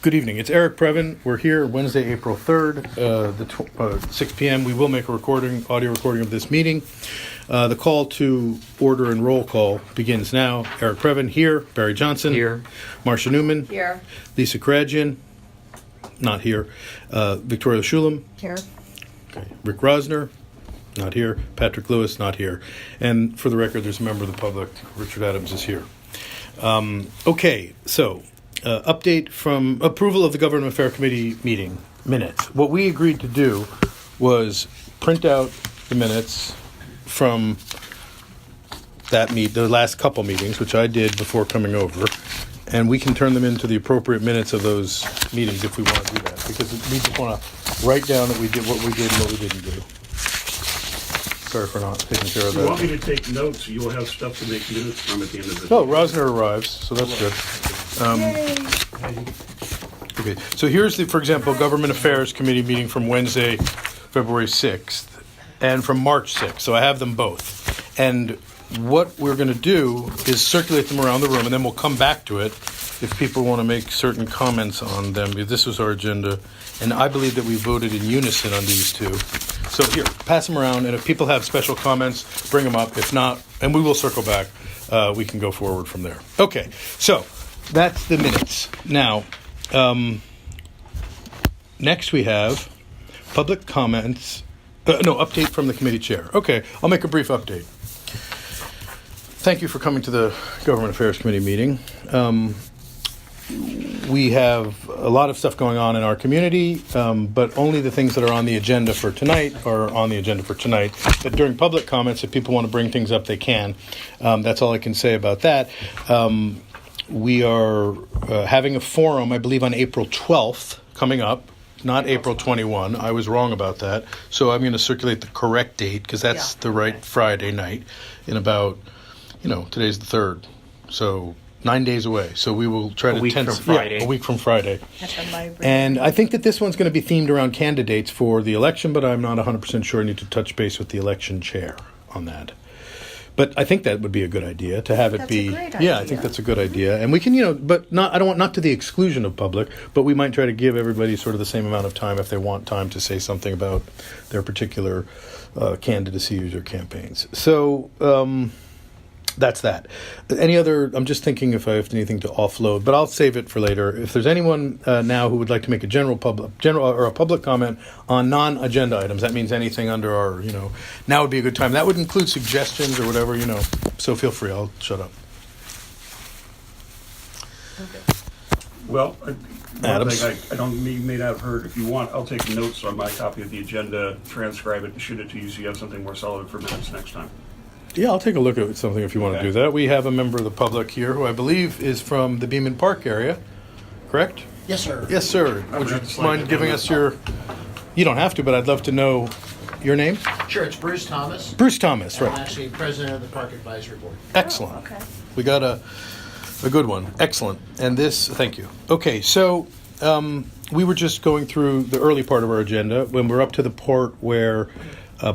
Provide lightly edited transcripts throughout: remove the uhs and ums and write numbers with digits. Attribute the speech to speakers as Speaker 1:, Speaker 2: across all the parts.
Speaker 1: Good evening. It's Eric Previn. We're here Wednesday, April 3rd, 6 p.m. We will make a audio recording of this meeting. The call to order and roll call begins now. Eric Previn here. Barry Johnson.
Speaker 2: Here.
Speaker 1: Marcia Newman.
Speaker 3: Here.
Speaker 1: Lisa Karagian. Not here. Victoria Shulam.
Speaker 3: Here.
Speaker 1: Okay. Rick Rosner. Not here. Patrick Lewis. Not here. And for the record, there's a member of the public. Richard Adams is here. Okay, so... update from approval of the Government Affairs Committee meeting minutes. What we agreed to do was print out the minutes from the last couple meetings, which I did before coming over, and we can turn them into the appropriate minutes of those meetings if we want to do that, because we just want to write down that we did what we did and what we didn't do. Sorry for not taking care of that.
Speaker 4: If you want me to take notes, you'll have stuff to make minutes from at the end of the
Speaker 1: Oh, Rosner arrives, so that's good. Okay, so here's for example, Government Affairs Committee meeting from Wednesday, February 6th, and from March 6th. So I have them both. And what we're going to do is circulate them around the room, and then we'll come back to it if people want to make certain comments on them. This was our agenda, and I believe that we voted in unison on these two. So here, pass them around, and if people have special comments, bring them up. If not, and we will circle back, we can go forward from there. Okay, so that's the minutes. Now, next we have public comments. Update from the committee chair. Okay, I'll make a brief update. Thank you for coming to the Government Affairs Committee meeting. We have a lot of stuff going on in our community, but only the things that are on the agenda for tonight are on the agenda for tonight. But during public comments, if people want to bring things up, they can. That's all I can say about that. We are having a forum, I believe, on April 12th coming up, not April 21. I was wrong about that. So I'm going to circulate the correct date because that's the right Friday night in about, today's the 3rd. So 9 days away. So we will try to...
Speaker 2: A week from Friday.
Speaker 1: A week from Friday.
Speaker 3: At the library.
Speaker 1: And I think that this one's going to be themed around candidates for the election, but I'm not 100% sure. I need to touch base with the election chair on that. But I think that would be a good idea to have it be.
Speaker 3: That's a great
Speaker 1: Yeah, I
Speaker 3: idea.
Speaker 1: think that's a good idea, and we can, but not. I don't want not to the exclusion of public, but we might try to give everybody sort of the same amount of time if they want time to say something about their particular candidacies or campaigns. So that's that. Any other? I'm just thinking if I have anything to offload, but I'll save it for later. If there's anyone now who would like to make a public comment on non-agenda items, that means anything under our, now would be a good time. That would include suggestions or whatever, So feel free. I'll shut up.
Speaker 4: Well, one
Speaker 1: Adams.
Speaker 4: thing you may not have heard. If you want, I'll take notes on my copy of the agenda, transcribe it, and shoot it to you so you have something more solid for minutes next time.
Speaker 1: Yeah, I'll take a look at something if you want to
Speaker 4: Okay.
Speaker 1: do that. We have a member of the public here who I believe is from the Beaman Park area, correct?
Speaker 5: Yes, sir.
Speaker 1: Yes, sir.
Speaker 4: I
Speaker 1: Would
Speaker 4: would have to
Speaker 1: you
Speaker 4: slide
Speaker 1: mind
Speaker 4: it
Speaker 1: giving
Speaker 4: down.
Speaker 1: us your... You don't have to, but I'd love to know your name.
Speaker 5: Sure, it's Bruce Thomas.
Speaker 1: Bruce Thomas,
Speaker 5: And I'm
Speaker 1: right.
Speaker 5: actually president of the Park Advisory Board.
Speaker 1: Excellent.
Speaker 3: Okay.
Speaker 1: We got a good one. Excellent. And thank you. Okay, so we were just going through the early part of our agenda when we're up to the part where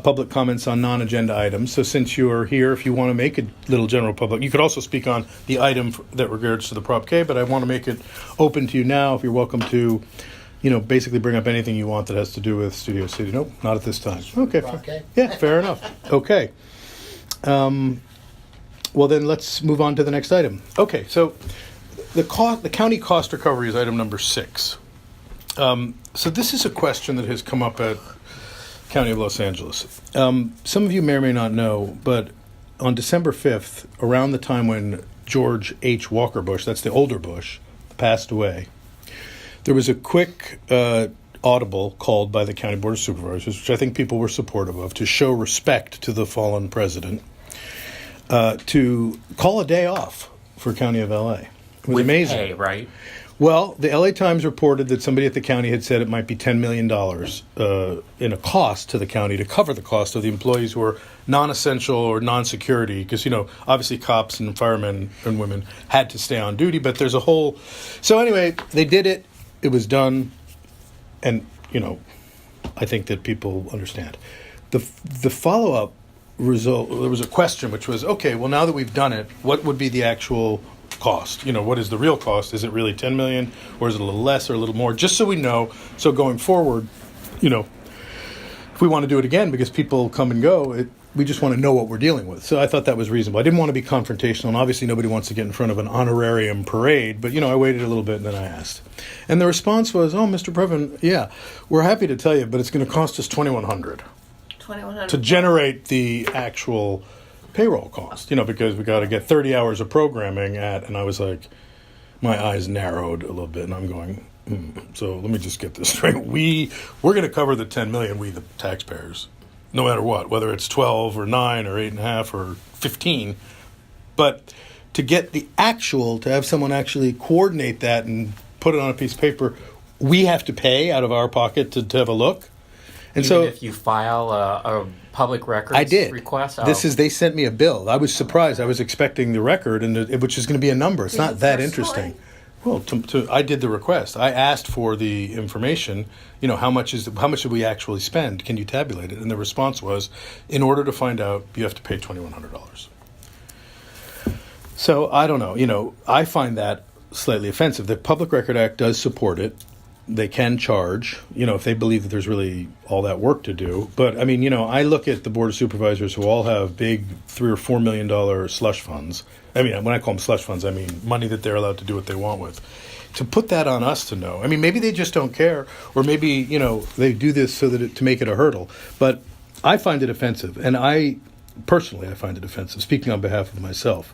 Speaker 1: public comments on non-agenda items. So since you are here, if you want to make a little general public, you could also speak on the item that regards to the Prop K, but I want to make it open to you now. If you're welcome to, basically bring up anything you want that has to do with Studio City. Nope, not at this time. Okay.
Speaker 5: Prop K?
Speaker 1: Yeah, fair enough. Okay. Well, then let's move on to the next item. Okay, so the county cost recovery is item number 6. So this is a question that has come up at County of Los Angeles. Some of you may or may not know, but on December 5th, around the time when George H. Walker Bush, that's the older Bush, passed away, there was a quick audible called by the County Board of Supervisors, which I think people were supportive of, to show respect to the fallen president, to call a day off for County of LA. It was
Speaker 2: With
Speaker 1: amazing.
Speaker 2: pay, right?
Speaker 1: Well, the LATimes reported that somebody at the county had said it might be $10 million in a cost to the county to cover the cost of the employees who are non-essential or non-security, because, obviously cops and firemen and women had to stay on duty, but there's a whole... So anyway, they did it. It was done. And, I think that people understand. The follow-up result, there was a question which was, okay, well, now that we've done it, what would be the actual cost? What is the real cost? Is it really 10 million, or is it a little less or a little more? Just so we know, so going forward, if we want to do it again, because people come and go, we just want to know what we're dealing with. So I thought that was reasonable. I didn't want to be confrontational, and obviously nobody wants to get in front of an honorarium parade, but, I waited a little bit and then I asked. And the response was, oh, Mr. Previn, yeah, we're happy to tell you, but it's going to cost us $2,100 to generate the actual payroll cost, because we got to get 30 hours of programming and I was like, my eyes narrowed a little bit, and I'm going, so let me just get this straight. We're going to cover the 10 million, we the taxpayers, no matter what, whether it's 12 or 9 or 8.5 or 15. But to get the actual, to have someone actually coordinate that and put it on a piece of paper, we have to pay out of our pocket to have a look. And
Speaker 2: Even
Speaker 1: so
Speaker 2: if you file a public records
Speaker 1: I did.
Speaker 2: request?
Speaker 1: They sent me a bill. I was surprised. I was expecting the record, which is going to be a number. It's not that interesting. Well, I did the request. I asked for the information. How much did we actually spend? Can you tabulate it? And the response was, in order to find out, you have to pay $2,100. So I don't know. I find that slightly offensive. The Public Record Act does support it. They can charge, if they believe that there's really all that work to do. But I mean, I look at the Board of Supervisors who all have big $3 or $4 million slush funds. I mean, when I call them slush funds, I mean money that they're allowed to do what they want with. To put that on us to know, I mean, maybe they just don't care, or maybe they do this so that to make it a hurdle. But I find it offensive, and I find it offensive. Speaking on behalf of myself,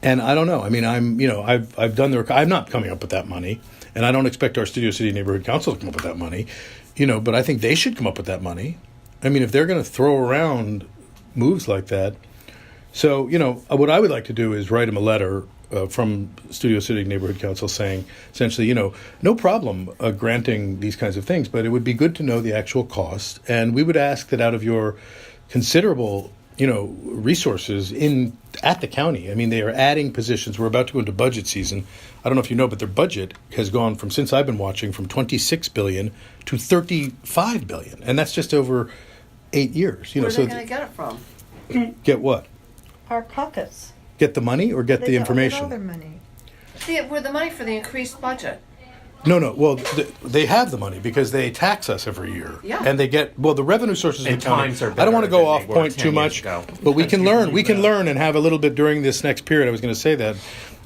Speaker 1: and I don't know. I mean, I've done I'm not coming up with that money. And I don't expect our Studio City Neighborhood Council to come up with that money, but I think they should come up with that money. I mean, if they're going to throw around moves like that. So, what I would like to do is write them a letter from Studio City Neighborhood Council saying, essentially, no problem granting these kinds of things, but it would be good to know the actual cost. And we would ask that out of your considerable resources at the county. I mean, they are adding positions. We're about to go into budget season. I don't know if you know, but their budget has gone from, since I've been watching, from $26 billion to $35 billion, and that's just over 8 years.
Speaker 3: Where are they going to get it from?
Speaker 1: Get what?
Speaker 6: Our pockets.
Speaker 1: Get the money or get the information?
Speaker 6: All their money.
Speaker 3: Where the money for the increased budget?
Speaker 1: No. Well, they have the money because they tax us every year.
Speaker 3: Yeah.
Speaker 1: And they get, the revenue sources of
Speaker 2: And
Speaker 1: the county.
Speaker 2: times are
Speaker 1: I don't want to go
Speaker 2: better
Speaker 1: off
Speaker 2: than they
Speaker 1: point
Speaker 2: were
Speaker 1: too
Speaker 2: 10
Speaker 1: much,
Speaker 2: years ago.
Speaker 1: but we can learn. We can learn and have a little bit during this next period. I was going to say that.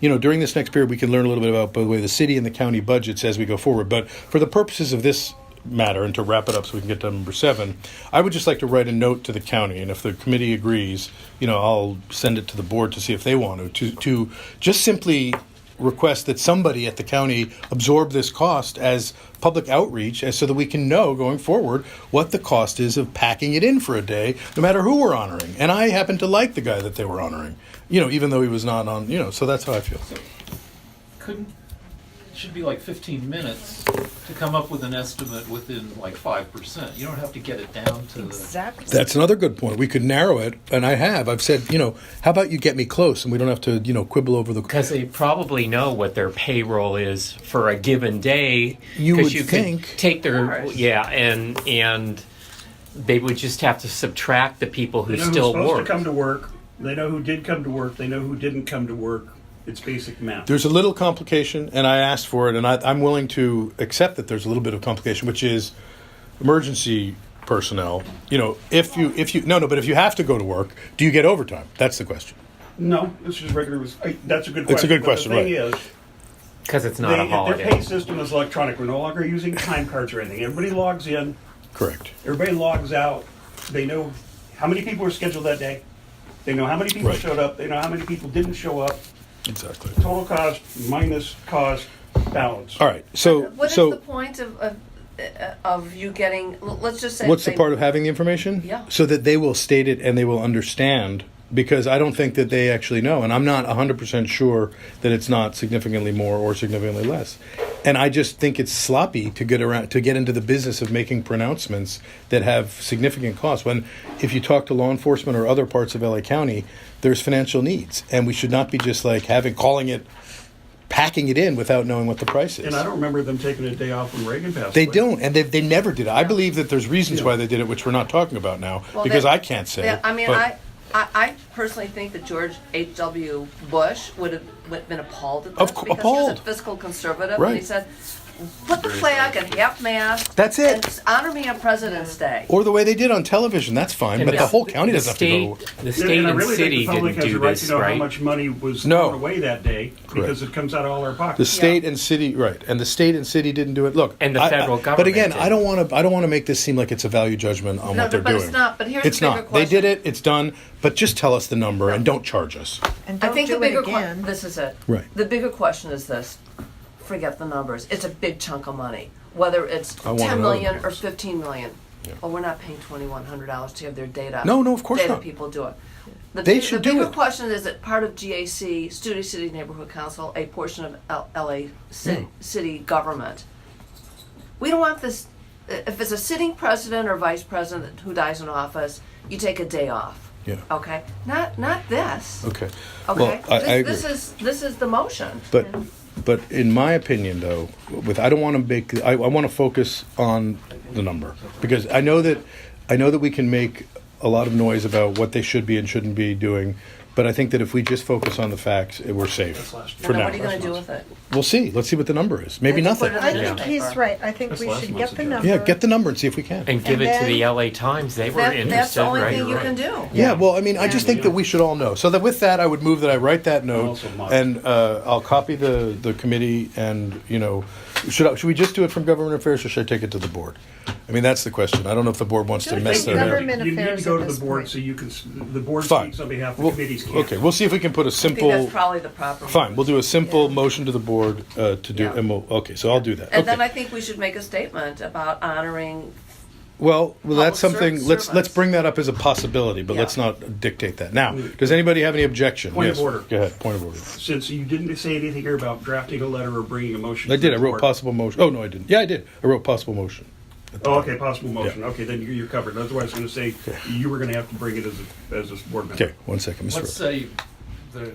Speaker 1: During this next period, we can learn a little bit about the way the city and the county budgets as we go forward. But for the purposes of this matter, and to wrap it up so we can get to number 7, I would just like to write a note to the county, and if the committee agrees, I'll send it to the board to see if they want to just simply request that somebody at the county absorb this cost as public outreach, so that we can know going forward what the cost is of packing it in for a day, no matter who we're honoring. And I happen to like the guy that they were honoring, even though he was not on, so that's how I feel.
Speaker 7: It should be like 15 minutes to come up with an estimate within like 5%. You don't have to get it down to
Speaker 6: Exactly.
Speaker 1: That's another good point. We could narrow it, and I've said, how about you get me close, and we don't have to, quibble over the.
Speaker 2: Because they probably know what their payroll is for a given day.
Speaker 1: You would
Speaker 2: 'cause you
Speaker 1: think.
Speaker 2: could take their and they would just have to subtract the people who
Speaker 4: They know
Speaker 2: still
Speaker 4: who's supposed
Speaker 2: work.
Speaker 4: to come to work. They know who did come to work. They know who didn't come to work. It's basic math.
Speaker 1: There's a little complication, and I asked for it, and I'm willing to accept that there's a little bit of complication, which is emergency personnel. If you have to go to work, do you get overtime? That's the question.
Speaker 4: No, it's just regular. That's a good question.
Speaker 1: It's a good
Speaker 4: But
Speaker 1: question,
Speaker 4: the thing
Speaker 1: right.
Speaker 4: is,
Speaker 2: Because it's not a
Speaker 4: their
Speaker 2: holiday.
Speaker 4: pay system is electronic. We're no longer using time cards or anything. Everybody logs in.
Speaker 1: Correct.
Speaker 4: Everybody logs out. They know how many people were scheduled that day. They know how many people
Speaker 1: Right.
Speaker 4: showed up. They know how many people didn't show up.
Speaker 1: Exactly.
Speaker 4: Total cost minus cost balance.
Speaker 1: All right. So
Speaker 3: What is the point of you getting? Let's just say.
Speaker 1: what's the part of having the information?
Speaker 3: Yeah.
Speaker 1: So that they will state it and they will understand, because I don't think that they actually know, and I'm not 100% sure that it's not significantly more or significantly less. And I just think it's sloppy to get into the business of making pronouncements that have significant costs. When if you talk to law enforcement or other parts of LA County, there's financial needs, and we should not be just like packing it in without knowing what the price is.
Speaker 4: And I don't remember them taking a day off when Reagan passed
Speaker 1: They
Speaker 4: away.
Speaker 1: don't, and they never did it. I believe that there's reasons why they did it, which we're not talking about now,
Speaker 3: Well,
Speaker 1: because
Speaker 3: they-
Speaker 1: I can't say.
Speaker 3: I mean,
Speaker 1: but
Speaker 3: I personally think that George H.W. Bush would have been appalled at this
Speaker 1: Of
Speaker 3: because
Speaker 1: appalled.
Speaker 3: he was a fiscal conservative.
Speaker 1: Right.
Speaker 3: And he said, put the flag at half-mast.
Speaker 1: That's it.
Speaker 3: And honor me on President's Day.
Speaker 1: Or the way they did on television, that's fine, but the whole county doesn't have to go.
Speaker 2: The state
Speaker 4: I
Speaker 2: and
Speaker 4: really
Speaker 2: city
Speaker 4: think the public
Speaker 2: didn't
Speaker 4: has
Speaker 2: do
Speaker 4: a right
Speaker 2: this,
Speaker 4: to know how
Speaker 2: right?
Speaker 4: much money was
Speaker 1: No.
Speaker 4: thrown away that day because it comes out of all our
Speaker 1: The
Speaker 4: pockets.
Speaker 1: state and city, right? And the state and city didn't do it. Look,
Speaker 2: And the federal
Speaker 1: But
Speaker 2: government
Speaker 1: again,
Speaker 2: did.
Speaker 1: I don't want to make this seem like it's a value judgment on
Speaker 3: No,
Speaker 1: what they're
Speaker 3: but
Speaker 1: doing.
Speaker 3: it's not. But here's
Speaker 1: it's
Speaker 3: the bigger
Speaker 1: not. They
Speaker 3: question.
Speaker 1: did it. It's done. But just tell us the number and don't charge us.
Speaker 6: And
Speaker 3: I
Speaker 6: don't
Speaker 3: think the
Speaker 6: do it
Speaker 3: bigger
Speaker 6: again.
Speaker 3: this is it.
Speaker 1: Right.
Speaker 3: The bigger question is this: forget the numbers. It's a big chunk of money. Whether it's
Speaker 1: I wanna
Speaker 3: 10
Speaker 1: know the
Speaker 3: million or
Speaker 1: numbers.
Speaker 3: 15 million.
Speaker 1: Yeah.
Speaker 3: Well, we're not paying $2,100 to have their data.
Speaker 1: No, of course
Speaker 3: data
Speaker 1: not.
Speaker 3: people do it.
Speaker 1: They should
Speaker 3: the
Speaker 1: do
Speaker 3: bigger
Speaker 1: it.
Speaker 3: question is that part of GAC, Studio City Neighborhood Council, a portion of LA city government. We don't want this. If it's a sitting president or vice president who dies in office, you take a day off.
Speaker 1: Yeah.
Speaker 3: Okay. Not this.
Speaker 1: Okay.
Speaker 3: Okay.
Speaker 1: Well, I agree.
Speaker 3: This is the motion.
Speaker 1: But in my opinion, though, I don't want to make. I want to focus on the number because I know that we can make a lot of noise about what they should be and shouldn't be doing. But I think that if we just focus on the facts, we're safe for
Speaker 3: Now,
Speaker 1: now.
Speaker 3: what are you going to do with it?
Speaker 1: We'll see. Let's see what the number is. Maybe
Speaker 3: And put
Speaker 1: nothing.
Speaker 3: it
Speaker 6: I
Speaker 3: in the
Speaker 6: think
Speaker 3: newspaper.
Speaker 6: he's right. I think
Speaker 4: That's
Speaker 6: we
Speaker 4: last
Speaker 6: should
Speaker 4: month's
Speaker 6: get the
Speaker 4: agenda.
Speaker 6: number.
Speaker 1: Yeah, get the number and see if we can.
Speaker 2: And give
Speaker 6: And
Speaker 2: it to the
Speaker 6: then-
Speaker 2: LATimes. They were
Speaker 3: That's
Speaker 2: interested,
Speaker 3: the only
Speaker 2: right?
Speaker 3: thing you can do.
Speaker 1: Yeah, well, I mean, I just think that we should all know. So that with that, I would move that I write that note,
Speaker 4: Also mine.
Speaker 1: and I'll copy the committee, and should we just do it from government affairs, or should I take it to the board? I mean, that's the question. I don't know if the board wants to
Speaker 6: Should
Speaker 1: mess
Speaker 6: take
Speaker 1: their head.
Speaker 6: government
Speaker 4: You need to
Speaker 6: affairs
Speaker 4: go
Speaker 6: at
Speaker 4: to the
Speaker 6: this
Speaker 4: board
Speaker 6: point.
Speaker 4: so you can, the board
Speaker 1: Fine.
Speaker 4: speaks on behalf of the
Speaker 1: Well,
Speaker 4: committees. Can't.
Speaker 1: okay, we'll see if we can put a
Speaker 3: I think
Speaker 1: simple.
Speaker 3: that's probably the proper.
Speaker 1: Fine, we'll do a simple motion to the board to do.
Speaker 3: Yeah.
Speaker 1: And okay, so I'll do that.
Speaker 3: And
Speaker 1: okay.
Speaker 3: then I think we should make a statement about honoring.
Speaker 1: Well, that's
Speaker 3: Public
Speaker 1: something. Let's
Speaker 3: service.
Speaker 1: bring that up as a possibility, but
Speaker 3: Yeah.
Speaker 1: let's not dictate that. Now, does anybody have any objection?
Speaker 4: Point of
Speaker 1: Yes.
Speaker 4: order.
Speaker 1: Go ahead. Point of order.
Speaker 4: Since you didn't say anything here about drafting a letter or bringing a motion.
Speaker 1: I
Speaker 4: to
Speaker 1: did.
Speaker 4: the
Speaker 1: I wrote
Speaker 4: board.
Speaker 1: possible motion. Oh no, I didn't. Yeah, I did. I wrote possible motion.
Speaker 4: Oh, okay, possible motion. Okay, then you're covered. Otherwise, I was going to say you were going to have to bring it as a board member.
Speaker 1: Okay, 1 second, Mr.
Speaker 7: Let's say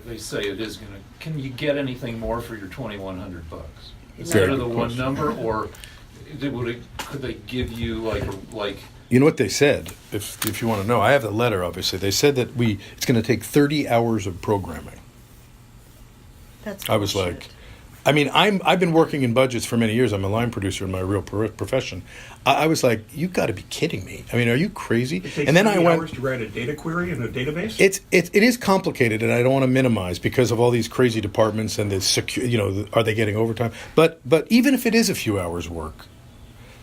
Speaker 7: they say it is gonna, can you get anything more for your $2,100? Instead
Speaker 1: Very
Speaker 7: of the
Speaker 1: good
Speaker 7: one
Speaker 1: question.
Speaker 7: number, or could they give you like
Speaker 1: You know what they said? If you want to know, I have the letter. Obviously, they said that it's going to take 30 hours of programming.
Speaker 6: That's
Speaker 1: I was
Speaker 6: bullshit.
Speaker 1: like, I mean, I've been working in budgets for many years. I'm a line producer in my real profession. I was like, you got to be kidding me. I mean, are you crazy?
Speaker 4: It takes
Speaker 1: And then I
Speaker 4: 30
Speaker 1: went.
Speaker 4: hours to write a data query in a database.
Speaker 1: It is complicated, and I don't want to minimize because of all these crazy departments and the secure. Are they getting overtime? But even if it is a few hours work,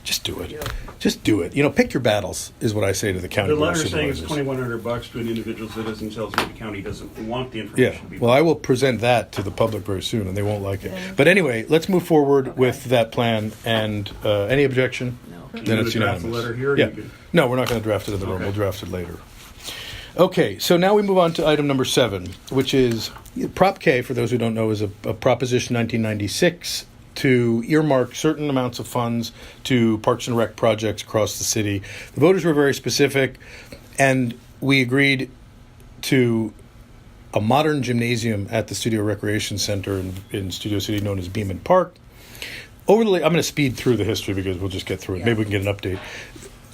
Speaker 1: just do it. Just do it. Pick your battles is what I say to the county
Speaker 4: The
Speaker 1: board of
Speaker 4: letter saying it's
Speaker 1: supervisors.
Speaker 4: $2,100 to an individual citizen tells me the county doesn't want the information.
Speaker 1: Yeah.
Speaker 4: to be
Speaker 1: Well, I will present that to the public very soon, and they won't like it.
Speaker 6: Yeah.
Speaker 1: But anyway, let's move forward with that plan. And any objection?
Speaker 3: No.
Speaker 1: Then
Speaker 4: You
Speaker 1: it's
Speaker 4: gonna draft
Speaker 1: unanimous.
Speaker 4: the letter here, or
Speaker 1: Yeah.
Speaker 4: you can-
Speaker 1: No, we're not going to draft it in the room.
Speaker 4: Okay.
Speaker 1: We'll draft it later. Okay, so now we move on to item number 7, which is Prop K. For those who don't know, is a Proposition 1996 to earmark certain amounts of funds to Parks and Rec projects across the city. The voters were very specific, and we agreed to a modern gymnasium at the Studio Recreation Center in Studio City, known as Beaman Park. I'm going to speed through the history because we'll just get through it.
Speaker 3: Yeah.
Speaker 1: Maybe we can get an update.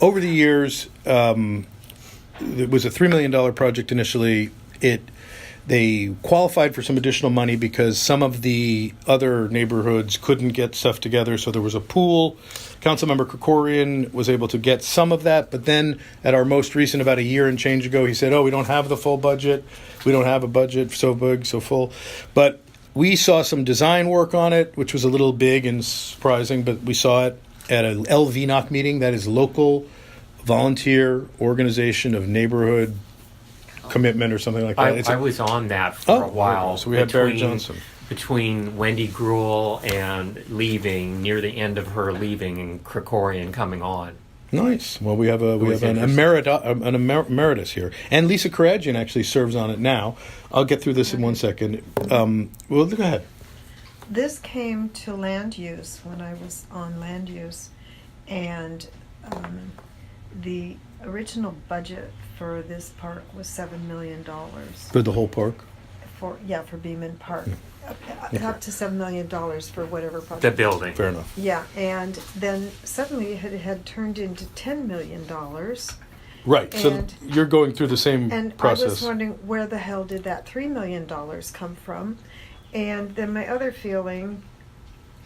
Speaker 1: Over the years, it was a $3 million project initially. They qualified for some additional money because some of the other neighborhoods couldn't get stuff together, so there was a pool. Councilmember Krikorian was able to get some of that, but then at our most recent, about a year and change ago, he said, we don't have the full budget. We don't have a budget so big, so full. But we saw some design work on it, which was a little big and surprising, but we saw it at a LVNOC meeting, that is Local Volunteer Organization of Neighborhood Commitment or something like that.
Speaker 2: I was on that for a while.
Speaker 1: So we had Barry Johnson.
Speaker 2: Between Wendy Gruhl and leaving, near the end of her leaving, and Krikorian coming on.
Speaker 1: Nice. Well, we have
Speaker 2: was
Speaker 1: an emeritus here, and Lisa Karagian actually serves on it now. I'll get through this in 1 second. Well, go ahead.
Speaker 6: This came to land use when I was on land use, and the original budget for this park was $7 million
Speaker 1: For the whole park.
Speaker 6: for Beaman Park, up to $7 million for whatever project.
Speaker 2: The building.
Speaker 1: Fair enough.
Speaker 6: Yeah, and then suddenly it had turned into $10 million,
Speaker 1: Right, so
Speaker 6: And-
Speaker 1: you're going through the same
Speaker 6: And
Speaker 1: process.
Speaker 6: I was wondering, where the hell did that $3 million come from? And then my other feeling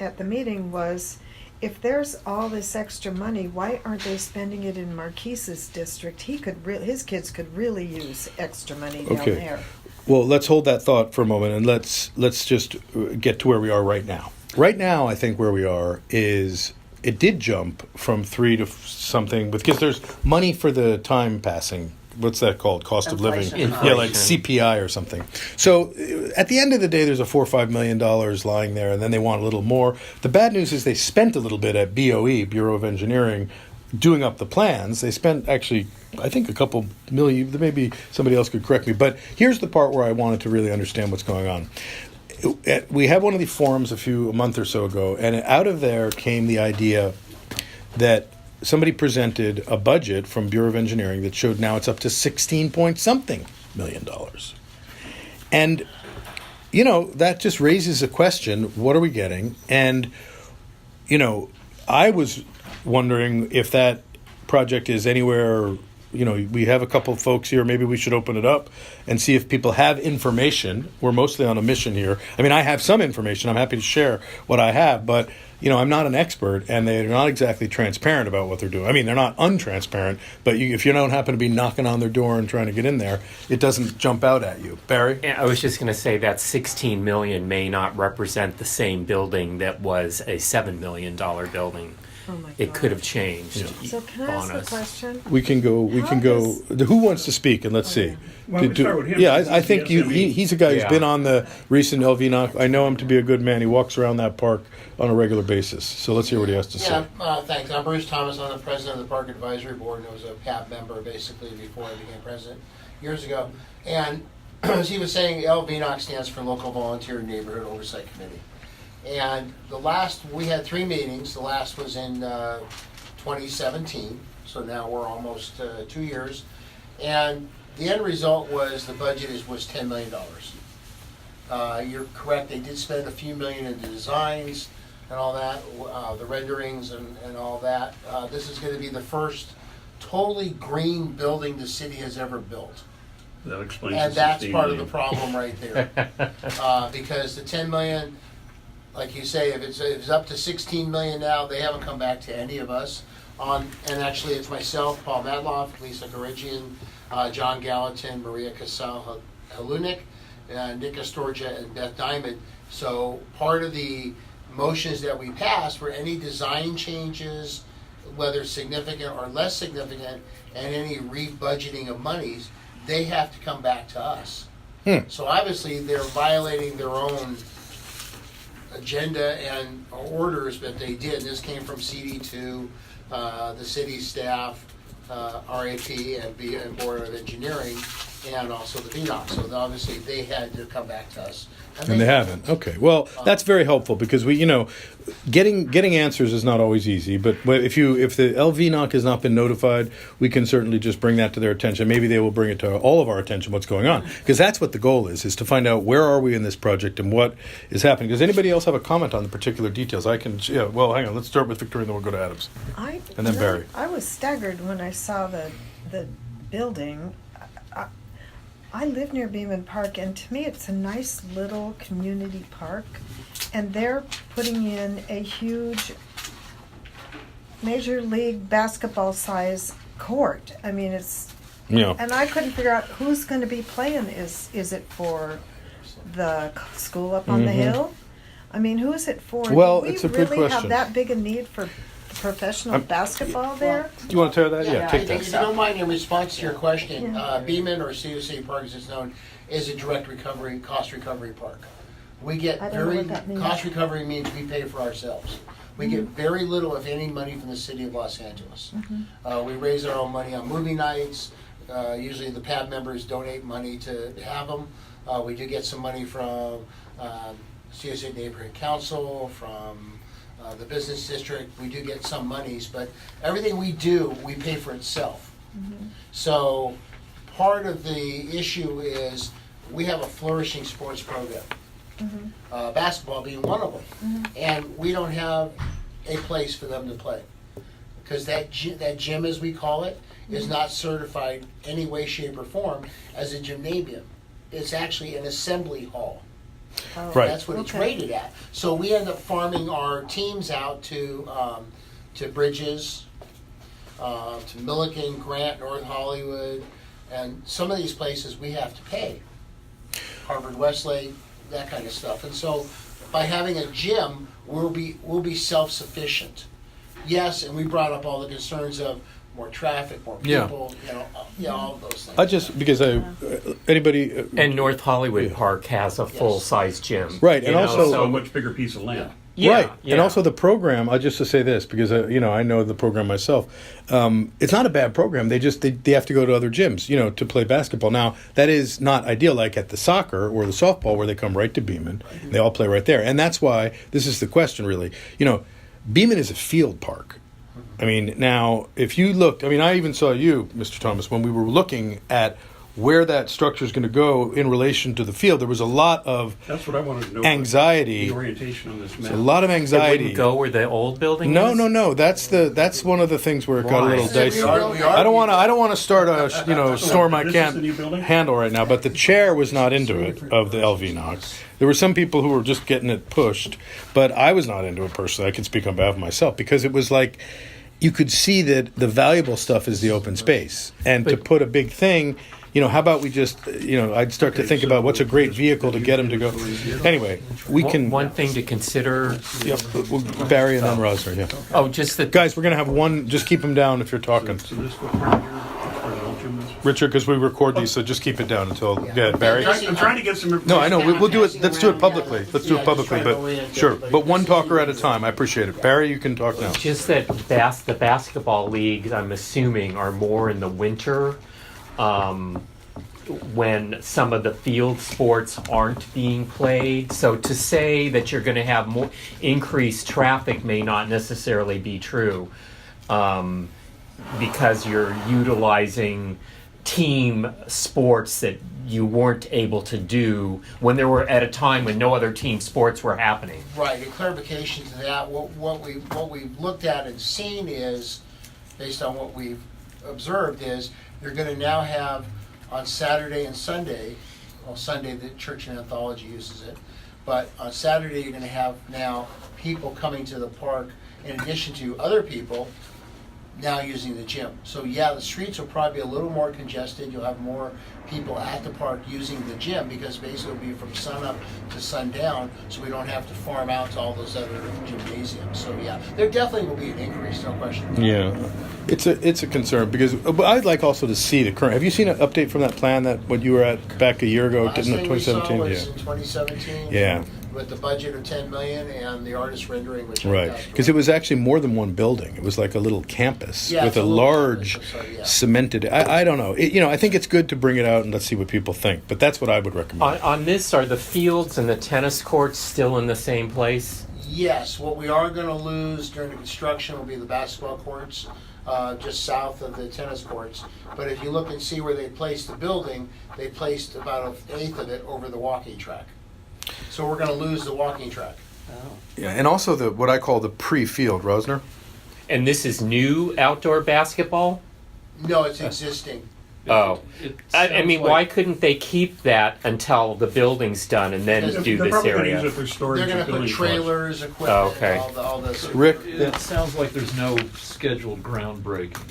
Speaker 6: at the meeting was, if there's all this extra money, why aren't they spending it in Marquise's district? His kids could really use extra money down
Speaker 1: Okay.
Speaker 6: there.
Speaker 1: Well, let's hold that thought for a moment, and let's just get to where we are right now. Right now, I think where we are is it did jump from 3 to something, because there's money for the time passing. What's that called? Cost of living.
Speaker 3: Inflation.
Speaker 1: Yeah, like
Speaker 2: Inflation.
Speaker 1: CPI or something. So at the end of the day, there's a $4 or $5 million lying there, and then they want a little more. The bad news is they spent a little bit at BOE, Bureau of Engineering, doing up the plans. They spent actually, I think, a couple million. Maybe somebody else could correct me. But here's the part where I wanted to really understand what's going on. We had one of these forums a month or so ago, and out of there came the idea that somebody presented a budget from Bureau of Engineering that showed now it's up to 16 point something million dollars. And, you know, that just raises a question, what are we getting? And, you know, I was wondering if that project is anywhere, you know, we have a couple of folks here, maybe we should open it up and see if people have information. We're mostly on a mission here. I mean, I have some information. I'm happy to share what I have, but, you know, I'm not an expert, and they're not exactly transparent about what they're doing. I mean, they're not untransparent, but if you don't happen to be knocking on their door and trying to get in there, it doesn't jump out at you. Barry?
Speaker 2: Yeah, I was just going to say that 16 million may not represent the same building that was a $7 million building.
Speaker 6: Oh my
Speaker 2: It
Speaker 6: God.
Speaker 2: could have changed
Speaker 6: So can I
Speaker 2: on
Speaker 6: ask a
Speaker 2: us.
Speaker 6: question?
Speaker 1: We can go.
Speaker 6: How
Speaker 1: Who wants to speak? And let's see.
Speaker 4: Why don't we start with him?
Speaker 1: Yeah,
Speaker 4: Since
Speaker 1: I
Speaker 4: he's
Speaker 1: think
Speaker 4: the SME.
Speaker 1: he's a guy who's
Speaker 2: Yeah.
Speaker 1: been on the recent LVNOC. I know him to be a good man. He walks around that park on a regular basis. So let's hear what he has to say.
Speaker 5: Thanks. I'm Bruce Thomas. I'm the president of the Park Advisory Board, and I was a PAB member basically before I became president years ago. And as he was saying, LVNOC stands for Local Volunteer Neighborhood Oversight Committee. And we had 3 meetings. The last was in 2017, so now we're almost 2 years. And the end result was the budget was $10 million. You're correct, they did spend a few million in the designs and all that, the renderings and all that. This is going to be the first totally green building the city has ever built.
Speaker 4: That explains
Speaker 5: And
Speaker 4: the
Speaker 5: that's
Speaker 4: 16
Speaker 5: part of the
Speaker 4: million.
Speaker 5: problem right there. Because the 10 million, like you say, if it's up to 16 million now, they haven't come back to any of us. And actually it's myself, Paul Matloff, Lisa Gorigian, John Gallatin, Maria Casal-Halunik, Nick Astorja, and Beth Diamond. So part of the motions that we passed were any design changes, whether significant or less significant, and any rebudgeting of monies, they have to come back to us. So obviously they're violating their own agenda and orders that they did. This came from CD2, the city staff, RAP, and Board of Engineering, and also the VNOC. So obviously they had to come back to us.
Speaker 1: And they haven't. Okay. Well, that's very helpful because we, you know, getting answers is not always easy. But if the LVNOC has not been notified, we can certainly just bring that to their attention. Maybe they will bring it to all of our attention. What's going on? Because that's what the goal is to find out where are we in this project and what is happening. Does anybody else have a comment on the particular details? I can. Yeah. Well, hang on. Let's start with Victoria, and then we'll go to Adams. And then Barry.
Speaker 6: I was staggered when I saw the building. I live near Beaman Park, and to me it's a nice little community park, and they're putting in a huge Major League basketball size court. I mean, it's,
Speaker 1: Yeah.
Speaker 6: and I couldn't figure out who's going to be playing. Is it for the school up on the hill? I mean, who is it for?
Speaker 1: Well,
Speaker 6: Do we
Speaker 1: it's a good
Speaker 6: really
Speaker 1: question.
Speaker 6: have that big a need for professional basketball there?
Speaker 1: Do you want to tear that? Yeah, take
Speaker 5: If you
Speaker 1: that.
Speaker 5: don't mind, in response to your question,
Speaker 6: Yeah.
Speaker 5: Beaman, or COC Park as it's known, is a direct recovery, cost recovery park. We get
Speaker 6: I don't know what that means.
Speaker 5: cost recovery means we pay for ourselves. We get very little, if any, money from the city of Los Angeles. We raise our own money on movie nights. Usually the PAB members donate money to have them. We do get some money from CSA Neighborhood Council, from the business district. We do get some monies, but everything we do, we pay for itself. So part of the issue is we have a flourishing sports program, basketball being one of them, and we don't have a place for them to play. because that gym, as we call it, is not certified any way, shape, or form as a gymnasium. It's actually an assembly hall.
Speaker 1: Right.
Speaker 5: That's what it's
Speaker 6: Okay.
Speaker 5: rated at. So we end up farming our teams out to Bridges, to Milliken, Grant, North Hollywood, and some of these places we have to pay. Harvard, Westlake, that kind of stuff. And so by having a gym, we'll be self-sufficient. Yes, and we brought up all the concerns of more traffic, more
Speaker 1: Yeah.
Speaker 5: people, all of those things.
Speaker 1: I just, because anybody.
Speaker 2: And North Hollywood
Speaker 5: Yeah.
Speaker 2: Park has a full-size gym.
Speaker 1: Right,
Speaker 2: you
Speaker 1: and
Speaker 2: know,
Speaker 1: also-
Speaker 4: So a much bigger piece of land.
Speaker 2: yeah,
Speaker 1: Right,
Speaker 2: yeah.
Speaker 1: and also the program. Just to say this, because I know the program myself. It's not a bad program. They have to go to other gyms, to play basketball. Now that is not ideal, like at the soccer or the softball, where they come right to Beaman. They all play right there, and that's why this is the question. Really, Beaman is a field park. I mean, now if you looked, I even saw you, Mr. Thomas, when we were looking at where that structure is going to go in relation to the field. There was a lot of
Speaker 4: That's what I wanted to know.
Speaker 1: anxiety.
Speaker 4: The orientation on this map.
Speaker 1: A lot of
Speaker 2: It
Speaker 1: anxiety.
Speaker 2: wouldn't go where the old building
Speaker 1: No,
Speaker 2: is?
Speaker 1: no. That's one of the things where it got a
Speaker 2: Why?
Speaker 1: little dicey.
Speaker 5: We are-
Speaker 1: I don't want to start a storm I
Speaker 4: This is
Speaker 1: can't
Speaker 4: the new building?
Speaker 1: handle right now. But the chair was not into it of the LVNOC. There were some people who were just getting it pushed, but I was not into it personally. I can speak on behalf of myself because it was like you could see that the valuable stuff is the open space, and to put a big thing. How about we just, I'd start to think about what's a great vehicle to get them to go. Anyway, we can.
Speaker 2: One thing to consider.
Speaker 1: Yep, Barry and then Rosner, yeah.
Speaker 2: Oh, just that.
Speaker 1: Guys, we're going to have one, just keep them down if you're talking.
Speaker 4: So this footprint here, that's where the old gym is.
Speaker 1: Richard, because we record these, so just keep it down until, yeah, Barry?
Speaker 4: I'm trying to get some information.
Speaker 1: No, I know, we'll do it, let's do it publicly, but, sure, but one talker at a time, I appreciate it. Barry, you can talk now.
Speaker 2: Just that the basketball leagues, I'm assuming, are more in the winter, when some of the field sports aren't being played. So to say that you're going to have more increased traffic may not necessarily be true, because you're utilizing team sports that you weren't able to do when there were at a time when no other team sports were happening.
Speaker 5: Right, and clarification to that, what we've looked at and seen is, based on what we've observed, is you're gonna now have on Saturday and Sunday, well, Sunday the Church and Anthology uses it, but on Saturday you're gonna have now people coming to the park in addition to other people now using the gym. So yeah, the streets will probably be a little more congested. You'll have more people at the park using the gym because basically it'll be from sun up to sundown, so we don't have to farm out to all those other gymnasiums. So yeah, there definitely will be an increase, no question.
Speaker 1: Yeah, it's a concern because, but I'd like also to see the current, have you seen an update from that plan that what you were at back a year ago,
Speaker 5: Last
Speaker 1: getting to
Speaker 5: thing we saw
Speaker 1: 2017?
Speaker 5: was
Speaker 1: Yeah.
Speaker 5: in 2017.
Speaker 1: Yeah.
Speaker 5: With the budget of 10 million and the artist rendering, which
Speaker 1: Right, because it was actually more than one building. It was like a little campus
Speaker 5: Yeah,
Speaker 1: with
Speaker 5: it's
Speaker 1: a
Speaker 5: a little
Speaker 1: large
Speaker 5: campus, so, yeah.
Speaker 1: cemented. I don't know. I think it's good to bring it out and let's see what people think. But that's what I would recommend.
Speaker 2: On this, are the fields and the tennis courts still in the same place?
Speaker 5: Yes, what we are going to lose during the construction will be the basketball courts, just south of the tennis courts. But if you look and see where they placed the building, they placed about an eighth of it over the walking track. So we're going to lose the walking track.
Speaker 1: Yeah, and also what I call the pre-field, Rosner.
Speaker 2: And this is new outdoor basketball?
Speaker 5: No, it's existing.
Speaker 2: Oh.
Speaker 7: It
Speaker 2: I
Speaker 7: sounds
Speaker 2: mean,
Speaker 7: like-
Speaker 2: why couldn't they keep that until the building's done and then do
Speaker 4: They're
Speaker 2: this
Speaker 4: probably gonna use
Speaker 2: area?
Speaker 4: it for storage.
Speaker 5: They're going
Speaker 4: of
Speaker 5: to put
Speaker 4: building products.
Speaker 5: trailers, equipment,
Speaker 2: Oh, okay.
Speaker 5: all this.
Speaker 1: Rick?
Speaker 7: It sounds like there's no scheduled groundbreaking.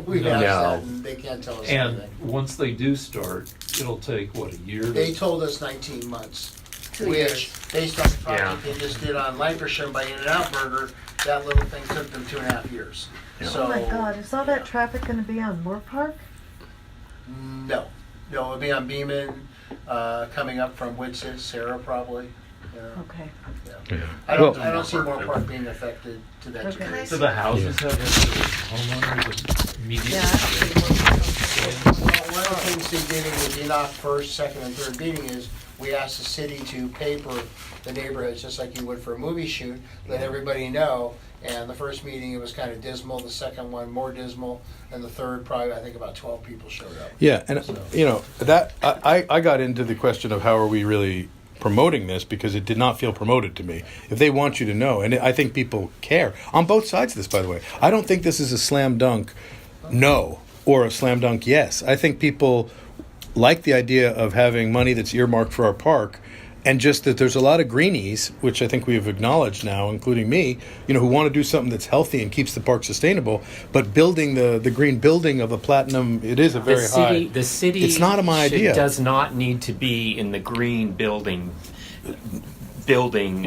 Speaker 5: We
Speaker 7: No.
Speaker 5: have
Speaker 2: No.
Speaker 5: that, and they can't tell us
Speaker 7: And
Speaker 5: anything.
Speaker 7: once they do start, it'll take, what, a year?
Speaker 5: They
Speaker 7: to-
Speaker 5: told us 19 months.
Speaker 3: 2
Speaker 5: Which,
Speaker 3: years.
Speaker 5: based on the project
Speaker 2: Yeah.
Speaker 5: they just did on Lancashire by In-N-Out Burger, that little thing took them 2.5 years. So,
Speaker 6: Oh my God, is all that traffic gonna be on Moore Park?
Speaker 5: No, it'll be on Beaman, coming up from Woodsett, Sarah probably. Yeah.
Speaker 6: Okay.
Speaker 1: Yeah.
Speaker 5: I don't
Speaker 1: Well-
Speaker 5: see Moore Park being affected to that
Speaker 6: Okay.
Speaker 5: degree.
Speaker 7: Do the houses have homeowners immediately?
Speaker 6: Yeah, actually,
Speaker 5: One of the things they did in the DNOC first, second, and third meeting is we asked the city to paper the neighborhoods just like you would for a movie shoot, let everybody know. And the first meeting, it was kind of dismal, the second one more dismal, and the third, probably, I think about 12 people showed up.
Speaker 1: Yeah, and
Speaker 5: So-
Speaker 1: that I got into the question of how are we really promoting this because it did not feel promoted to me. If they want you to know, and I think people care on both sides of this, by the way. I don't think this is a slam dunk no or a slam dunk yes. I think people like the idea of having money that's earmarked for our park, and just that there's a lot of greenies, which I think we have acknowledged now, including me, who want to do something that's healthy and keeps the park sustainable. But building the green building of a platinum, it is a very high.
Speaker 2: The city.
Speaker 1: It's not my idea.
Speaker 2: Does not need to be in the green building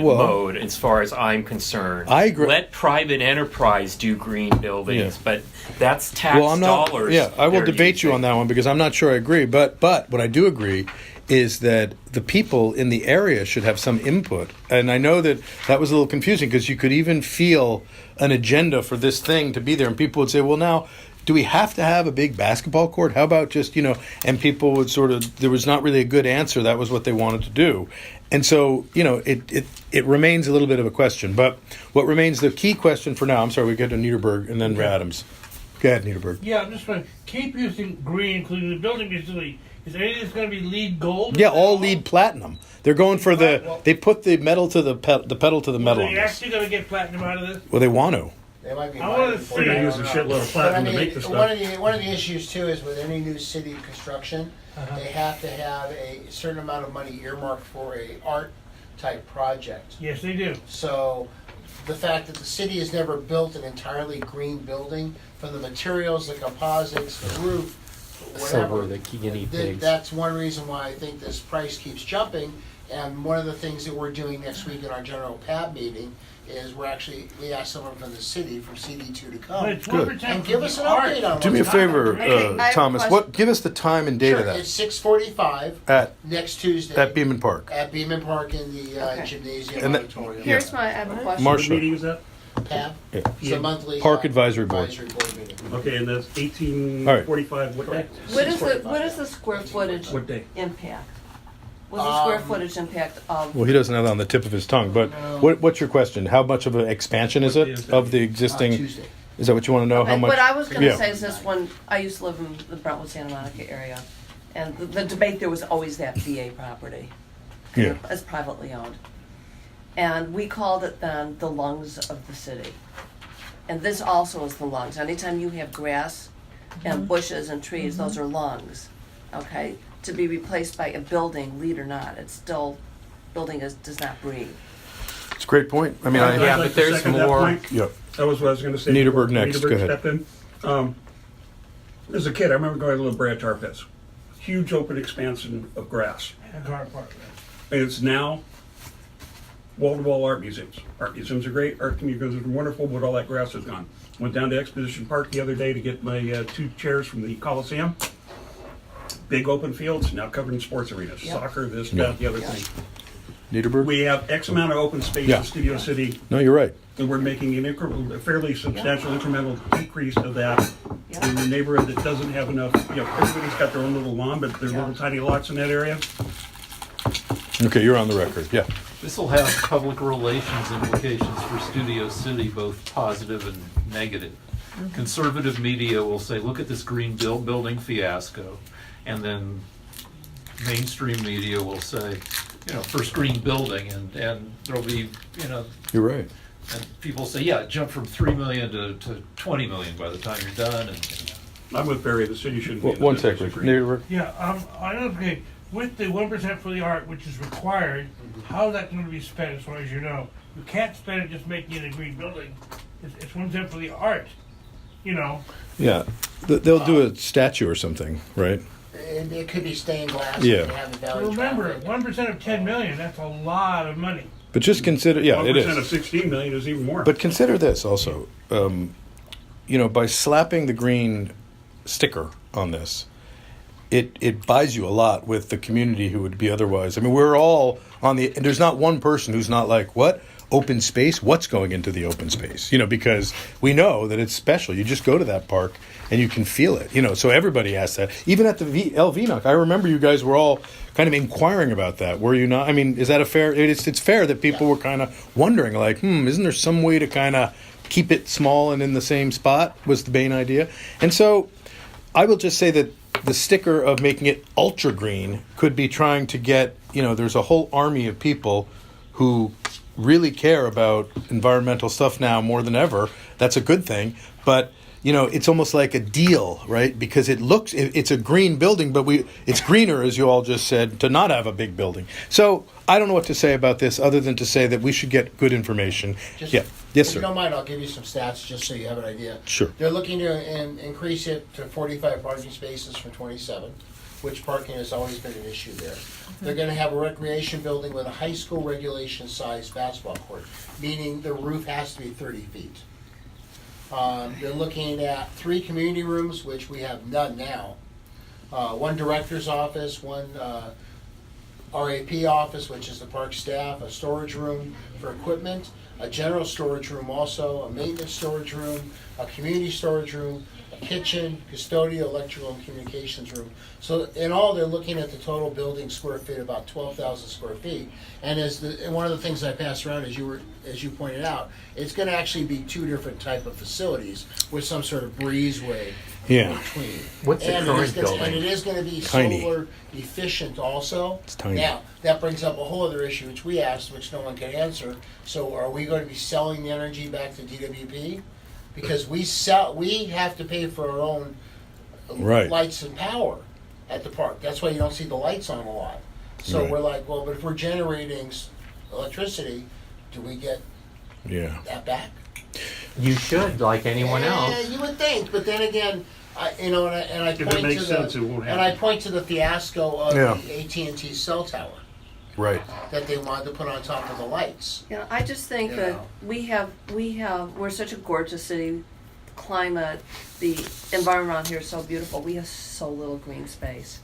Speaker 1: Well,
Speaker 2: mode, as far as I'm concerned.
Speaker 1: I agree.
Speaker 2: Let private enterprise do green buildings,
Speaker 1: Yeah.
Speaker 2: but that's tax
Speaker 1: Well, I'm not.
Speaker 2: dollars.
Speaker 1: Yeah, I will
Speaker 2: they're
Speaker 1: debate you
Speaker 2: using.
Speaker 1: on that one because I'm not sure I agree. But what I do agree is that the people in the area should have some input. And I know that was a little confusing because you could even feel an agenda for this thing to be there, and people would say, "Well, now, do we have to have a big basketball court? How about just And people would sort of. There was not really a good answer. That was what they wanted to do. And so, it remains a little bit of a question. But what remains the key question for now, I'm sorry, we get to Niederberg and then Adams. Go ahead, Niederberg.
Speaker 8: Yeah, I'm just trying to keep using green, including the building facility. Is there anything that's going to be LEED gold?
Speaker 1: Yeah, all LEED platinum. They're going for they put the metal to the pedal to the metal
Speaker 8: Are
Speaker 1: on
Speaker 8: they
Speaker 1: this.
Speaker 8: actually going to get platinum out of this?
Speaker 1: Well, they want to.
Speaker 5: They might be
Speaker 8: I wanna
Speaker 5: mining for
Speaker 8: see-
Speaker 5: it,
Speaker 4: They're
Speaker 5: I
Speaker 4: gonna
Speaker 5: don't
Speaker 4: use a
Speaker 5: know.
Speaker 4: shitload of
Speaker 5: But I
Speaker 4: platinum to
Speaker 5: mean,
Speaker 4: make the
Speaker 5: one
Speaker 4: stuff.
Speaker 5: of the issues too is with any new city construction, they have to have a certain amount of money earmarked for a art type project.
Speaker 8: Yes, they do.
Speaker 5: So the fact that the city has never built an entirely green building, from the materials, the composites, the roof,
Speaker 2: So
Speaker 5: whatever.
Speaker 2: were the guinea pigs.
Speaker 5: That's one reason why I think this price keeps jumping. And one of the things that we're doing next week in our general PAB meeting is we asked someone from the city, from CD2 to
Speaker 8: But
Speaker 5: come,
Speaker 8: it's
Speaker 1: Good.
Speaker 8: 1%
Speaker 5: and
Speaker 8: from
Speaker 5: give
Speaker 8: the
Speaker 5: us an
Speaker 8: art.
Speaker 5: update on
Speaker 1: Do me a
Speaker 5: what's happening.
Speaker 1: favor,
Speaker 3: Okay, I have a
Speaker 1: Thomas.
Speaker 3: question.
Speaker 1: Give us the time and date
Speaker 5: Sure,
Speaker 1: of that
Speaker 5: it's 6:45
Speaker 1: at
Speaker 5: next Tuesday.
Speaker 1: Beaman Park.
Speaker 5: At Beaman Park in the
Speaker 3: Okay.
Speaker 5: gymnasium
Speaker 1: And that-
Speaker 5: auditorium.
Speaker 3: Here's I have a question.
Speaker 1: Marcia.
Speaker 4: What meeting is that?
Speaker 5: PAB,
Speaker 1: Yeah.
Speaker 5: it's a monthly.
Speaker 1: Park Advisory Board.
Speaker 5: meeting.
Speaker 4: Okay, and that's 1845, what day?
Speaker 3: What is the square footage
Speaker 4: What day?
Speaker 3: impact? What's the square footage impact of?
Speaker 1: Well, he doesn't have that on the tip of his tongue. But what's your question? How much of an expansion is
Speaker 4: What day
Speaker 1: it
Speaker 4: is that?
Speaker 1: of the existing?
Speaker 5: Tuesday.
Speaker 1: Is that what you want to know? How much?
Speaker 3: What I was going to
Speaker 1: Yeah.
Speaker 3: say is this: when I used to live in the Brentwood Santa Monica area, and the debate there was always that VA property.
Speaker 1: Yeah.
Speaker 3: It's privately owned, and we called it then the lungs of the city. And this also is the lungs. Anytime you have grass and bushes and trees, those are lungs. Okay, to be replaced by a building, LEED or not, it's still building does not breathe.
Speaker 1: It's a great point. I mean,
Speaker 4: I'd
Speaker 2: Yeah,
Speaker 4: like
Speaker 2: but
Speaker 4: to
Speaker 2: there's
Speaker 4: second that
Speaker 2: more-
Speaker 4: point.
Speaker 1: yeah.
Speaker 4: That was what I was gonna say.
Speaker 1: Niederberg
Speaker 4: before
Speaker 1: next. Go
Speaker 4: Niederberg
Speaker 1: ahead.
Speaker 4: stepped in. As a kid, I remember going to little Brad tar pits. Huge open expansion of grass.
Speaker 8: And car park.
Speaker 4: And it's now wall-to-wall art museums. Art museums are great, art museums are wonderful, but all that grass is gone. Went down to Exposition Park the other day to get my 2 chairs from the Coliseum. Big open fields, now covered in sports arenas.
Speaker 3: Yep.
Speaker 4: Soccer, this,
Speaker 1: Yeah.
Speaker 4: that, the other thing.
Speaker 1: Niederberg?
Speaker 4: We have X amount of open space
Speaker 1: Yeah.
Speaker 4: in Studio City,
Speaker 1: No, you're right.
Speaker 4: and we're making a fairly substantial incremental decrease of that
Speaker 3: Yeah.
Speaker 4: in the neighborhood that doesn't have enough, everybody's got their own little lawn, but there's little tiny lots in that area.
Speaker 1: Okay, you're on the record. Yeah.
Speaker 7: This will have public relations implications for Studio City, both positive and negative. Conservative media will say, look at this green building fiasco. And then mainstream media will say, first green building, and there'll be,
Speaker 1: You're right.
Speaker 7: and people say, yeah, it jumped from 3 million to 20 million by the time you're done. And
Speaker 4: I'm with Barry, the city shouldn't be in the
Speaker 1: One
Speaker 4: business
Speaker 1: second.
Speaker 4: of green.
Speaker 1: Niederberg?
Speaker 8: Yeah, I don't think, with the 1% for the art, which is required, how's that going to be spent, as far as you know? You can't spend it just making it a green building. It's 1% for the art,
Speaker 1: Yeah. They'll do a statue or something, right?
Speaker 5: And it could be stained glass.
Speaker 1: Yeah.
Speaker 5: If they have the valley
Speaker 8: Remember,
Speaker 5: traffic.
Speaker 8: 1% of 10 million, that's a lot of money.
Speaker 1: But just consider, yeah, it
Speaker 4: 1% of
Speaker 1: is.
Speaker 4: 16 million is even more.
Speaker 1: But consider this also. By slapping the green sticker on this, it buys you a lot with the community who would be otherwise. I mean, we're all on the. And there's not one person who's not like, what? Open space? What's going into the open space? Because we know that it's special. You just go to that park and you can feel it. So everybody asks that. Even at the LVNOC, I remember you guys were all kind of inquiring about that. Were you not? I mean, is that a fair? It's fair that people were kind of wondering, like, isn't there some way to kind of keep it small and in the same spot? Was the main idea. And so I will just say that the sticker of making it ultra green could be trying to get, there's a whole army of people who really care about environmental stuff now more than ever. That's a good thing. But, it's almost like a deal, right? Because it's a green building, but it's greener, as you all just said, to not have a big building. So I don't know what to say about this other than to say that we should get good information. Yes,
Speaker 5: If
Speaker 1: sir.
Speaker 5: you don't mind, I'll give you some stats just so you have an idea.
Speaker 1: Sure.
Speaker 5: They're looking to increase it to 45 parking spaces from 27, which parking has always been an issue there. They're going to have a recreation building with a high school regulation size basketball court, meaning the roof has to be 30 feet. They're looking at 3 community rooms, which we have none now. 1 director's office, 1 RAP office, which is the park staff, a storage room for equipment, a general storage room also, a maintenance storage room, a community storage room, a kitchen, custodial, electrical, and communications room. So in all, they're looking at the total building square feet, about 12,000 square feet. And and one of the things I passed around, as you pointed out, it's going to actually be 2 different type of facilities with some sort of breezeway in between.
Speaker 2: What's the current building?
Speaker 5: And it is going to be
Speaker 1: Tiny.
Speaker 5: solar efficient also.
Speaker 1: It's tiny.
Speaker 5: Now, that brings up a whole other issue which we asked, which no one can answer. So are we going to be selling the energy back to DWP? Because we have to pay for our own
Speaker 1: Right.
Speaker 5: lights and power at the park. That's why you don't see the lights on a lot. So
Speaker 1: Right.
Speaker 5: we're like, well, but if we're generating electricity, do we get that back?
Speaker 2: You should, like anyone else.
Speaker 5: Yeah, you would think, but then again, I
Speaker 4: If it makes sense, it won't happen.
Speaker 5: I point to the fiasco of
Speaker 1: Yeah.
Speaker 5: the AT&T cell tower
Speaker 1: Right.
Speaker 5: that they wanted to put on top of the lights.
Speaker 3: I just think that we're such a gorgeous city, climate, the environment around here is so beautiful. We have so little green space.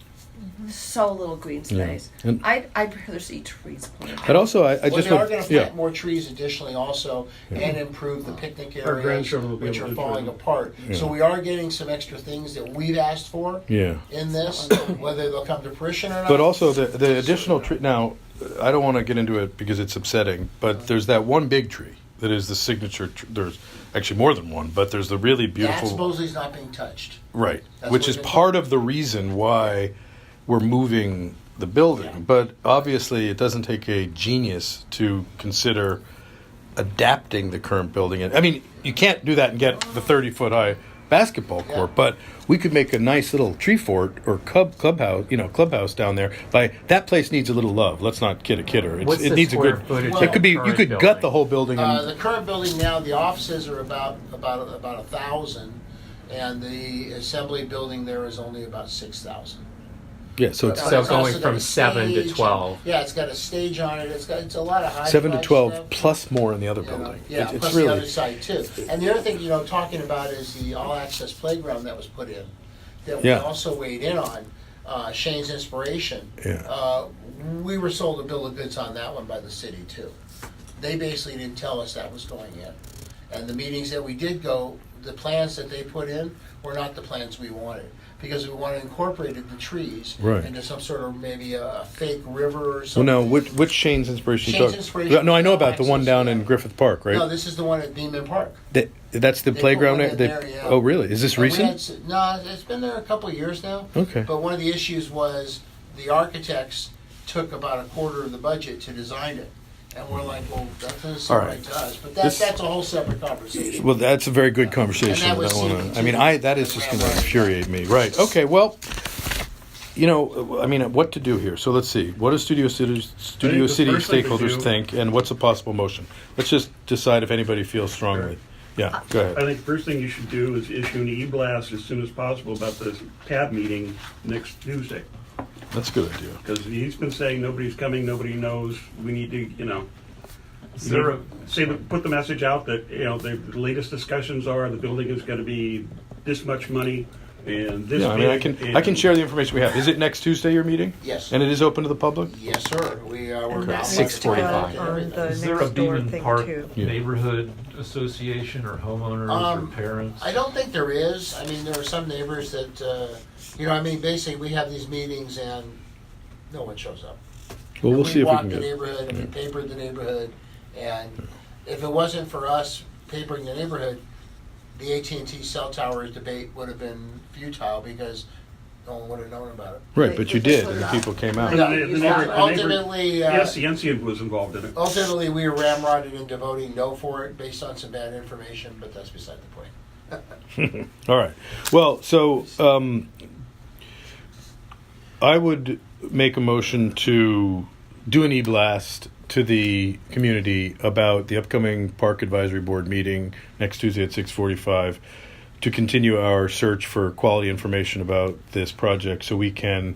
Speaker 3: So little green space.
Speaker 1: And-
Speaker 3: I'd rather see trees planted.
Speaker 1: But also, I
Speaker 5: Well,
Speaker 1: just
Speaker 5: they are
Speaker 1: want,
Speaker 5: going to plant more trees additionally also and improve the picnic
Speaker 4: Our
Speaker 5: areas,
Speaker 4: grandchildren will be
Speaker 5: which
Speaker 4: able
Speaker 5: are
Speaker 4: to
Speaker 5: falling
Speaker 4: enjoy them.
Speaker 5: apart. So we are getting some extra things that we've asked for in this, whether they'll come to fruition or not.
Speaker 1: But also the additional tree. Now, I don't want to get into it because it's upsetting. But there's that one big tree that is the signature. There's actually more than one, but there's the really
Speaker 5: that
Speaker 1: beautiful.
Speaker 5: supposedly is not being touched.
Speaker 1: Right,
Speaker 5: That's
Speaker 1: which
Speaker 5: what
Speaker 1: is
Speaker 5: they're
Speaker 1: part of the reason why we're moving the building.
Speaker 5: Yeah.
Speaker 1: But obviously, it doesn't take a genius to consider adapting the current building. And I mean, you can't do that and get the 30-foot high basketball court,
Speaker 5: Yeah.
Speaker 1: but we could make a nice little tree fort or clubhouse down there. That place needs a little love. Let's not kid a kidder.
Speaker 2: What's
Speaker 1: It
Speaker 2: the
Speaker 1: needs a
Speaker 2: square
Speaker 1: good.
Speaker 2: footage
Speaker 5: Well,
Speaker 1: It could be.
Speaker 2: of the
Speaker 1: You could
Speaker 2: current
Speaker 1: gut the
Speaker 2: building?
Speaker 1: whole building. And,
Speaker 5: The current building now, the offices are about 1,000, and the assembly building there is only about 6,000.
Speaker 1: yeah, so it's
Speaker 5: Now,
Speaker 2: So
Speaker 5: it's
Speaker 2: going
Speaker 5: also got
Speaker 2: from
Speaker 5: a
Speaker 2: 7 to
Speaker 5: stage.
Speaker 2: 12.
Speaker 5: Yeah, it's got a stage on it. It's a lot of high
Speaker 1: 7 to
Speaker 5: five
Speaker 1: 12
Speaker 5: stuff.
Speaker 1: plus more in the other
Speaker 5: You know,
Speaker 1: building.
Speaker 5: Yeah,
Speaker 1: It's
Speaker 5: plus
Speaker 1: really.
Speaker 5: the other side too. And the other thing, talking about is the all-access playground that was put in, that we
Speaker 1: Yeah.
Speaker 5: also weighed in on, Shane's Inspiration.
Speaker 1: Yeah.
Speaker 5: We were sold a bill of goods on that one by the city too. They basically didn't tell us that was going in. And the meetings that we did go, the plans that they put in were not the plans we wanted. Because we wanted to incorporate the trees
Speaker 1: Right.
Speaker 5: into some sort of maybe a fake river or
Speaker 1: Well,
Speaker 5: something.
Speaker 1: no, which Shane's Inspiration? you
Speaker 5: Shane's
Speaker 1: talk-
Speaker 5: Inspiration
Speaker 1: No, I know
Speaker 5: is
Speaker 1: about the one
Speaker 5: all-access,
Speaker 1: down
Speaker 5: yeah.
Speaker 1: in Griffith Park, right?
Speaker 5: No, this is the one at Beeman Park.
Speaker 1: That's the
Speaker 5: They
Speaker 1: playground
Speaker 5: put one
Speaker 1: there.
Speaker 5: in there, yeah.
Speaker 1: Oh, really? Is this
Speaker 5: And we
Speaker 1: recent?
Speaker 5: had no, it's been there a couple of years now.
Speaker 1: Okay.
Speaker 5: But one of the issues was the architects took about a quarter of the budget to design it. And we're like, well, that doesn't seem
Speaker 1: All right.
Speaker 5: right to us. But
Speaker 1: This-
Speaker 5: that's a whole separate conversation.
Speaker 1: Well, that's a very good conversation.
Speaker 5: And that was
Speaker 1: I wanna-
Speaker 5: CPT.
Speaker 1: I mean, that is just going to infuriate me. Right. Okay. Well, I mean, what to do here? So let's see. What do Studio City
Speaker 4: the first thing to
Speaker 1: stakeholders
Speaker 4: do-
Speaker 1: think, and what's a possible motion? Let's just decide if anybody feels strongly. Yeah. Go
Speaker 4: I
Speaker 1: ahead.
Speaker 4: think the first thing you should do is issue an e-blast as soon as possible about the CAB meeting next Tuesday.
Speaker 1: That's a good idea.
Speaker 4: Because he's been saying nobody's coming, nobody knows, we need to,
Speaker 7: Is there a-
Speaker 4: put the message out that, the latest discussions are the building is gonna be this much money and this
Speaker 1: Yeah. I mean, I
Speaker 4: big,
Speaker 1: can
Speaker 4: and-
Speaker 1: share the information we have. Is it next Tuesday your meeting?
Speaker 5: Yes.
Speaker 1: And it is open to the public?
Speaker 5: Yes, sir. We're now
Speaker 2: 6:45.
Speaker 6: On the
Speaker 7: Is there a
Speaker 6: next door
Speaker 7: Beeman
Speaker 6: thing
Speaker 7: Park
Speaker 6: too.
Speaker 1: Yeah.
Speaker 7: neighborhood association or homeowners or parents?
Speaker 5: I don't think there is. I mean, there are some neighbors that, basically we have these meetings and no one shows up.
Speaker 1: Well,
Speaker 5: And
Speaker 1: we'll see if we
Speaker 5: walked
Speaker 1: can
Speaker 5: the
Speaker 1: get.
Speaker 5: neighborhood and we papered the neighborhood, and if it wasn't for us papering the neighborhood, the AT&T cell tower debate would have been futile because No one would have known about it.
Speaker 1: Right, but you
Speaker 3: They-
Speaker 1: did, and the people came out.
Speaker 5: No,
Speaker 4: The neighbor-
Speaker 5: ultimately,
Speaker 4: The SCNC was involved in it.
Speaker 5: ultimately, we were ramrodded into voting no for it based on some bad information, but that's beside the point.
Speaker 1: All right. Well, so I would make a motion to do an e-blast to the community about the upcoming Park Advisory Board meeting next Tuesday at 6:45 to continue our search for quality information about this project so we can,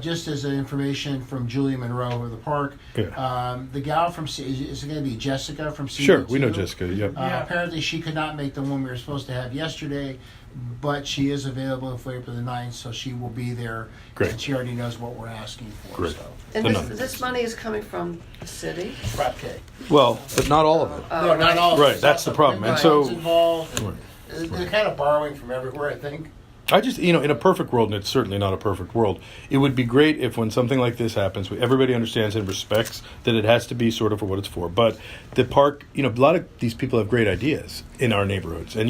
Speaker 5: Just as an information from Julie Monroe of the park, the gal from is it going to be Jessica from CD2?
Speaker 1: Sure, we know Jessica, yep.
Speaker 8: Yeah.
Speaker 5: Apparently, she could not make the one we were supposed to have yesterday, but she is available for April the 9th, so she will be there.
Speaker 1: Great.
Speaker 5: And she already knows what we're asking for.
Speaker 1: Great.
Speaker 5: So.
Speaker 3: And
Speaker 1: The
Speaker 3: this,
Speaker 1: numbers.
Speaker 3: this money is coming from the city?
Speaker 5: Prop K.
Speaker 1: Well, but not all of it.
Speaker 5: No, not all. of it.
Speaker 1: Right, that's the problem. And
Speaker 5: Right.
Speaker 1: so-
Speaker 5: It's involved. They're kind of borrowing from everywhere, I think.
Speaker 1: I just, in a perfect world, and it's certainly not a perfect world, it would be great if when something like this happens, everybody understands and respects that it has to be sort of for what it's for. But the park, a lot of these people have great ideas in our neighborhoods. And,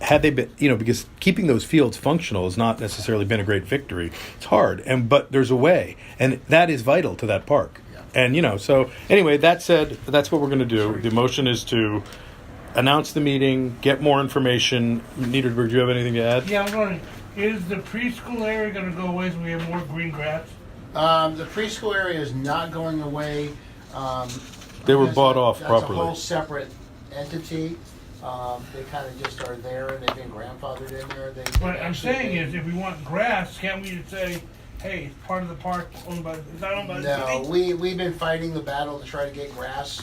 Speaker 1: had they been, because keeping those fields functional has not necessarily been a great victory. It's hard, but there's a way. And that is vital to that park. And, so anyway, that said, that's what we're going to do. The motion is to announce the meeting, get more information. Niederberg, do you have anything to add?
Speaker 8: Yeah, I'm wondering, is the preschool area gonna go away so we have more green grass?
Speaker 5: The preschool area is not going away.
Speaker 1: They were
Speaker 5: because
Speaker 1: bought off
Speaker 5: that's
Speaker 1: properly.
Speaker 5: a whole separate entity. They kind of just are there and they've been grandfathered in there.
Speaker 8: What I'm saying is, if we want grass, can't we just say, hey, it's part of the park, owned by, it's not owned by the
Speaker 5: No,
Speaker 8: city?
Speaker 5: we've been fighting the battle to try to get grass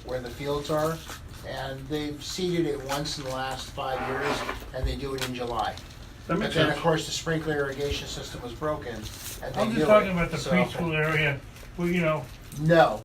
Speaker 5: where the fields are, and they've seeded it once in the last 5 years, and they do it in July.
Speaker 4: That
Speaker 5: But
Speaker 4: makes
Speaker 5: then,
Speaker 4: sense.
Speaker 5: of course, the sprinkler irrigation system was broken, and they
Speaker 8: I'm
Speaker 5: do
Speaker 8: just talking
Speaker 5: it.
Speaker 8: about the
Speaker 5: So,
Speaker 8: preschool area, where,
Speaker 5: No,